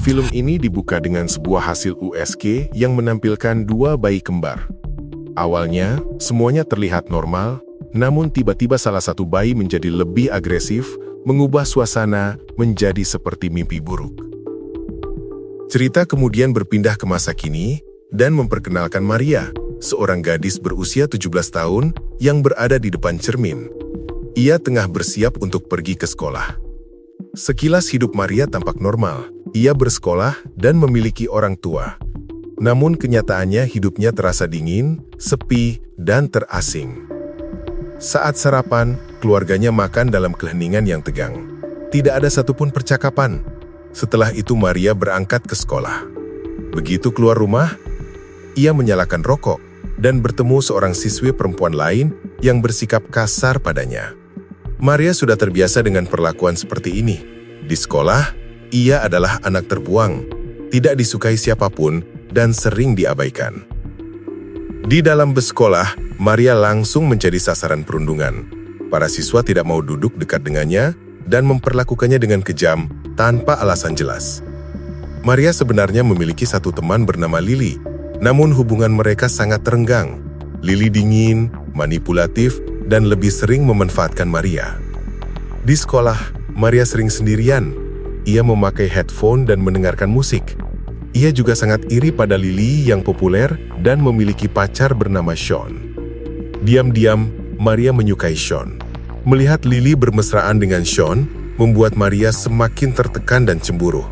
Film ini dibuka dengan sebuah hasil USG yang menampilkan dua bayi kembar. Awalnya, semuanya terlihat normal, namun tiba-tiba salah satu bayi menjadi lebih agresif, mengubah suasana menjadi seperti mimpi buruk. Cerita kemudian berpindah ke masa kini dan memperkenalkan Maria, seorang gadis berusia 17 tahun yang berada di depan cermin. Ia tengah bersiap untuk pergi ke sekolah. Sekilas hidup Maria tampak normal. Ia bersekolah dan memiliki orang tua. Namun kenyataannya hidupnya terasa dingin, sepi, dan terasing. Saat sarapan, keluarganya makan dalam keheningan yang tegang. Tidak ada satupun percakapan. Setelah itu Maria berangkat ke sekolah. Begitu keluar rumah, ia menyalakan rokok dan bertemu seorang siswi perempuan lain yang bersikap kasar padanya. Maria sudah terbiasa dengan perlakuan seperti ini. Di sekolah, ia adalah anak terbuang, tidak disukai siapapun, dan sering diabaikan. Di dalam bus sekolah, Maria langsung menjadi sasaran perundungan. Para siswa tidak mau duduk dekat dengannya dan memperlakukannya dengan kejam tanpa alasan jelas. Maria sebenarnya memiliki satu teman bernama Lily, namun hubungan mereka sangat renggang. Lily dingin, manipulatif, dan lebih sering memanfaatkan Maria. Di sekolah, Maria sering sendirian. Ia memakai headphone dan mendengarkan musik. Ia juga sangat iri pada Lily yang populer dan memiliki pacar bernama Sean. Diam-diam, Maria menyukai Sean. Melihat Lily bermesraan dengan Sean, membuat Maria semakin tertekan dan cemburu.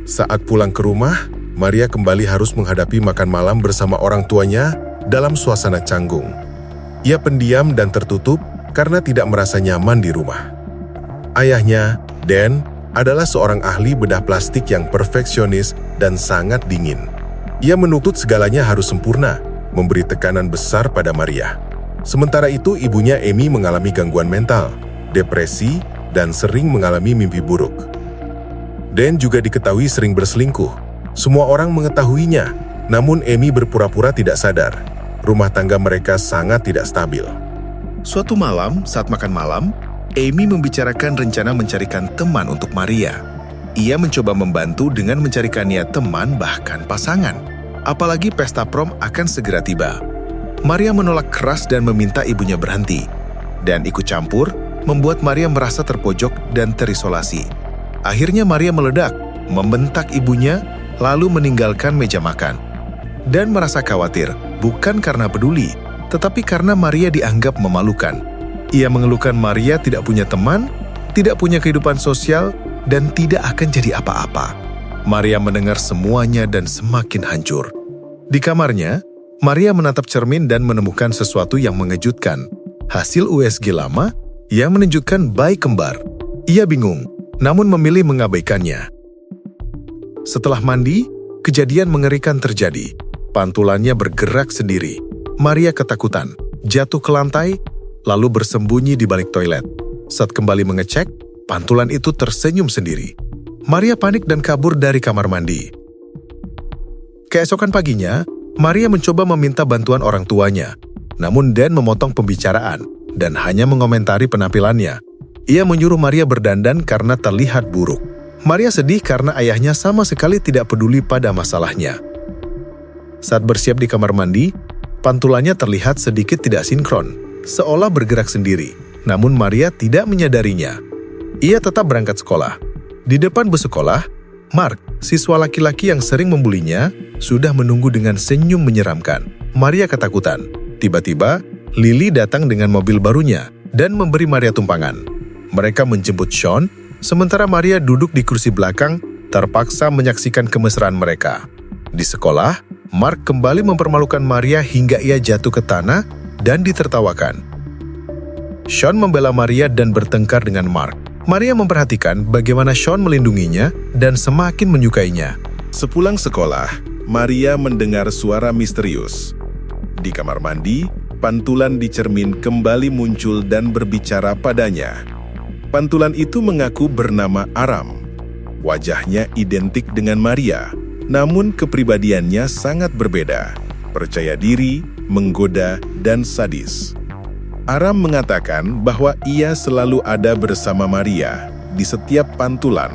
Saat pulang ke rumah, Maria kembali harus menghadapi makan malam bersama orang tuanya dalam suasana canggung. Ia pendiam dan tertutup karena tidak merasa nyaman di rumah. Ayahnya, Dan, adalah seorang ahli bedah plastik yang perfeksionis dan sangat dingin. Ia menuntut segalanya harus sempurna, memberi tekanan besar pada Maria. Sementara itu, ibunya Amy mengalami gangguan mental, depresi, dan sering mengalami mimpi buruk. Dan juga diketahui sering berselingkuh. Semua orang mengetahuinya, namun Amy berpura-pura tidak sadar. Rumah tangga mereka sangat tidak stabil. Suatu malam, saat makan malam, Amy membicarakan rencana mencarikan teman untuk Maria. Ia mencoba membantu dengan mencarikannya teman bahkan pasangan. Apalagi pesta prom akan segera tiba. Maria menolak keras dan meminta ibunya berhenti. Dan ikut campur, membuat Maria merasa terpojok dan terisolasi. Akhirnya Maria meledak, membentak ibunya, lalu meninggalkan meja makan. Dan merasa khawatir, bukan karena peduli, tetapi karena Maria dianggap memalukan. Ia mengeluhkan Maria tidak punya teman, tidak punya kehidupan sosial, dan tidak akan jadi apa-apa. Maria mendengar semuanya dan semakin hancur. Di kamarnya, Maria menatap cermin dan menemukan sesuatu yang mengejutkan. Hasil USG lama yang menunjukkan bayi kembar. Ia bingung, namun memilih mengabaikannya. Setelah mandi, kejadian mengerikan terjadi. Pantulannya bergerak sendiri. Maria ketakutan, jatuh ke lantai, lalu bersembunyi di balik toilet. Saat kembali mengecek, pantulan itu tersenyum sendiri. Maria panik dan kabur dari kamar mandi. Keesokan paginya, Maria mencoba meminta bantuan orang tuanya. Namun Dan memotong pembicaraan dan hanya mengomentari penampilannya. Ia menyuruh Maria berdandan karena terlihat buruk. Maria sedih karena ayahnya sama sekali tidak peduli pada masalahnya. Saat bersiap di kamar mandi, pantulannya terlihat sedikit tidak sinkron, seolah bergerak sendiri. Namun Maria tidak menyadarinya. Ia tetap berangkat sekolah. Di depan bus sekolah, Mark, siswa laki-laki yang sering membulinya, sudah menunggu dengan senyum menyeramkan. Maria ketakutan. Tiba-tiba, Lily datang dengan mobil barunya dan memberi Maria tumpangan. Mereka menjemput Sean, sementara Maria duduk di kursi belakang, terpaksa menyaksikan kemesraan mereka. Di sekolah, Mark kembali mempermalukan Maria hingga ia jatuh ke tanah dan ditertawakan. Sean membela Maria dan bertengkar dengan Mark. Maria memperhatikan bagaimana Sean melindunginya dan semakin menyukainya. Sepulang sekolah, Maria mendengar suara misterius. Di kamar mandi, pantulan di cermin kembali muncul dan berbicara padanya. Pantulan itu mengaku bernama Aram. Wajahnya identik dengan Maria, namun kepribadiannya sangat berbeda. Percaya diri, menggoda, dan sadis. Aram mengatakan bahwa ia selalu ada bersama Maria di setiap pantulan.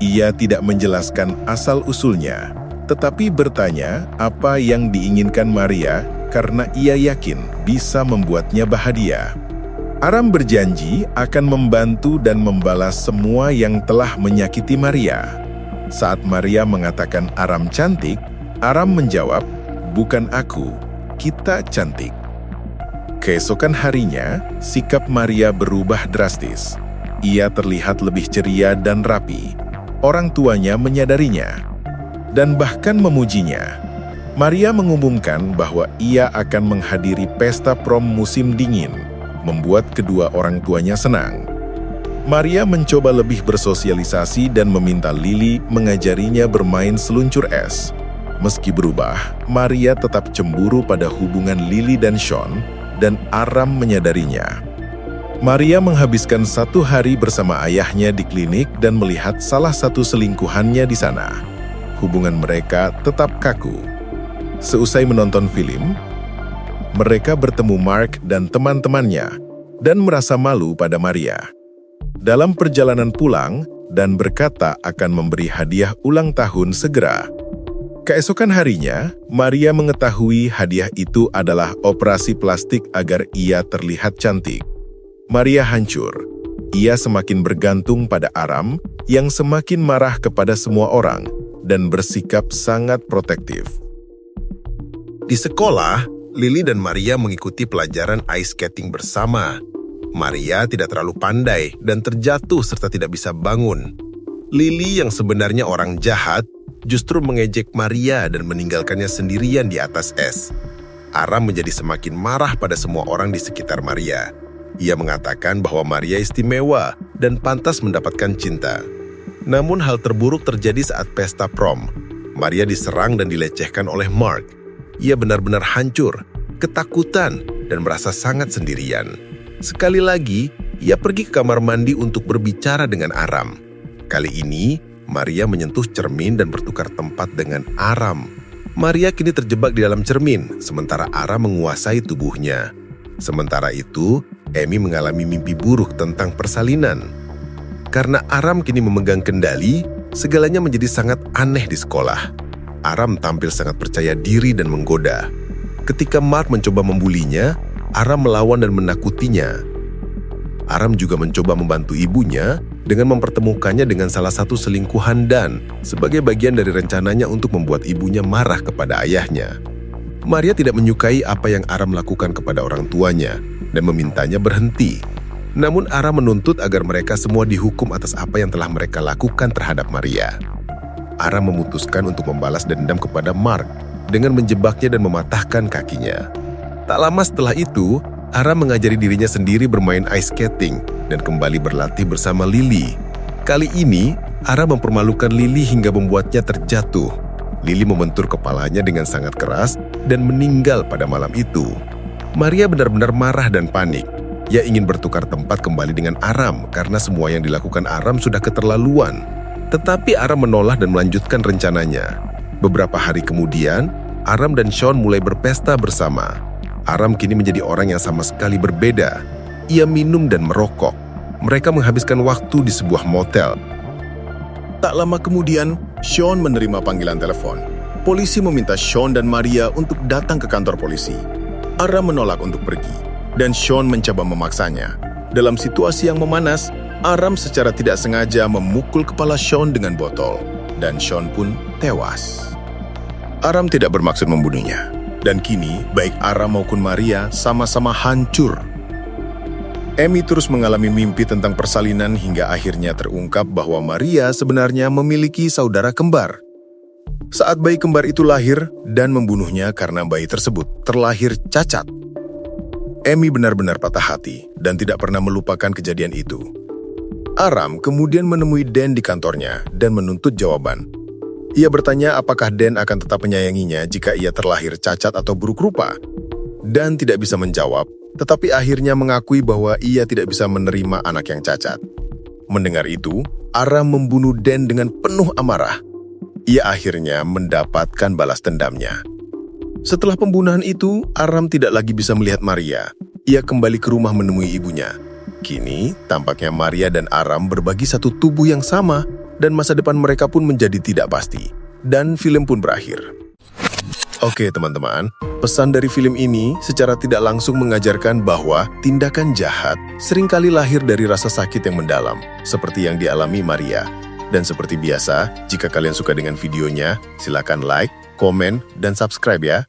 Ia tidak menjelaskan asal-usulnya, tetapi bertanya apa yang diinginkan Maria karena ia yakin bisa membuatnya bahagia. Aram berjanji akan membantu dan membalas semua yang telah menyakiti Maria. Saat Maria mengatakan Aram cantik, Aram menjawab, "Bukan aku, kita cantik." Keesokan harinya, sikap Maria berubah drastis. Ia terlihat lebih ceria dan rapi. Orang tuanya menyadarinya dan bahkan memujinya. Maria mengumumkan bahwa ia akan menghadiri pesta prom musim dingin, membuat kedua orang tuanya senang. Maria mencoba lebih bersosialisasi dan meminta Lily mengajarinya bermain seluncur es. Meski berubah, Maria tetap cemburu pada hubungan Lily dan Sean, dan Aram menyadarinya. Maria menghabiskan 1 hari bersama ayahnya di klinik dan melihat salah satu selingkuhannya di sana. Hubungan mereka tetap kaku. Seusai menonton film, mereka bertemu Mark dan teman-temannya dan merasa malu pada Maria. Dalam perjalanan pulang, dan berkata akan memberi hadiah ulang tahun segera. Keesokan harinya, Maria mengetahui hadiah itu adalah operasi plastik agar ia terlihat cantik. Maria hancur. Ia semakin bergantung pada Aram yang semakin marah kepada semua orang dan bersikap sangat protektif. Di sekolah, Lily dan Maria mengikuti pelajaran ice skating bersama. Maria tidak terlalu pandai dan terjatuh serta tidak bisa bangun. Lily yang sebenarnya orang jahat justru mengejek Maria dan meninggalkannya sendirian di atas es. Aram menjadi semakin marah pada semua orang di sekitar Maria. Ia mengatakan bahwa Maria istimewa dan pantas mendapatkan cinta. Namun hal terburuk terjadi saat pesta prom. Maria diserang dan dilecehkan oleh Mark. Ia benar-benar hancur, ketakutan, dan merasa sangat sendirian. Sekali lagi, ia pergi ke kamar mandi untuk berbicara dengan Aram. Kali ini, Maria menyentuh cermin dan bertukar tempat dengan Aram. Maria kini terjebak di dalam cermin, sementara Aram menguasai tubuhnya. Sementara itu, Amy mengalami mimpi buruk tentang persalinan. Karena Aram kini memegang kendali, segalanya menjadi sangat aneh di sekolah. Aram tampil sangat percaya diri dan menggoda. Ketika Mark mencoba membulinya, Aram melawan dan menakutinya. Aram juga mencoba membantu ibunya dengan mempertemukannya dengan salah satu selingkuhan Dan sebagai bagian dari rencananya untuk membuat ibunya marah kepada ayahnya. Maria tidak menyukai apa yang Aram lakukan kepada orang tuanya dan memintanya berhenti. Namun Aram menuntut agar mereka semua dihukum atas apa yang telah mereka lakukan terhadap Maria. Aram memutuskan untuk membalas dendam kepada Mark dengan menjebaknya dan mematahkan kakinya. Tak lama setelah itu, Aram mengajari dirinya sendiri bermain ice skating dan kembali berlatih bersama Lily. Kali ini, Aram mempermalukan Lily hingga membuatnya terjatuh. Lily membentur kepalanya dengan sangat keras dan meninggal pada malam itu. Maria benar-benar marah dan panik. Ia ingin bertukar tempat kembali dengan Aram karena semua yang dilakukan Aram sudah keterlaluan. Tetapi Aram menolak dan melanjutkan rencananya. Beberapa hari kemudian, Aram dan Sean mulai berpesta bersama. Aram kini menjadi orang yang sama sekali berbeda. Ia minum dan merokok. Mereka menghabiskan waktu di sebuah motel. Tak lama kemudian, Sean menerima panggilan telepon. Polisi meminta Sean dan Maria untuk datang ke kantor polisi. Aram menolak untuk pergi, dan Sean mencoba memaksanya. Dalam situasi yang memanas, Aram secara tidak sengaja memukul kepala Sean dengan botol, dan Sean pun tewas. Aram tidak bermaksud membunuhnya, dan kini baik Aram maupun Maria sama-sama hancur. Amy terus mengalami mimpi tentang persalinan hingga akhirnya terungkap bahwa Maria sebenarnya memiliki saudara kembar. Saat bayi kembar itu lahir dan membunuhnya karena bayi tersebut terlahir cacat. Amy benar-benar patah hati dan tidak pernah melupakan kejadian itu. Aram kemudian menemui Dan di kantornya dan menuntut jawaban. Ia bertanya apakah Dan akan tetap menyayanginya jika ia terlahir cacat atau buruk rupa. Dan tidak bisa menjawab, tetapi akhirnya mengakui bahwa ia tidak bisa menerima anak yang cacat. Mendengar itu, Aram membunuh Dan dengan penuh amarah. Ia akhirnya mendapatkan balas dendamnya. Setelah pembunuhan itu, Aram tidak lagi bisa melihat Maria. Ia kembali ke rumah menemui ibunya. Kini, tampaknya Maria dan Aram berbagi satu tubuh yang sama dan masa depan mereka pun menjadi tidak pasti. Dan film pun berakhir. Oke teman-teman, pesan dari film ini secara tidak langsung mengajarkan bahwa tindakan jahat seringkali lahir dari rasa sakit yang mendalam, seperti yang dialami Maria. Dan seperti biasa, jika kalian suka dengan videonya, silakan like, komen, dan subscribe ya.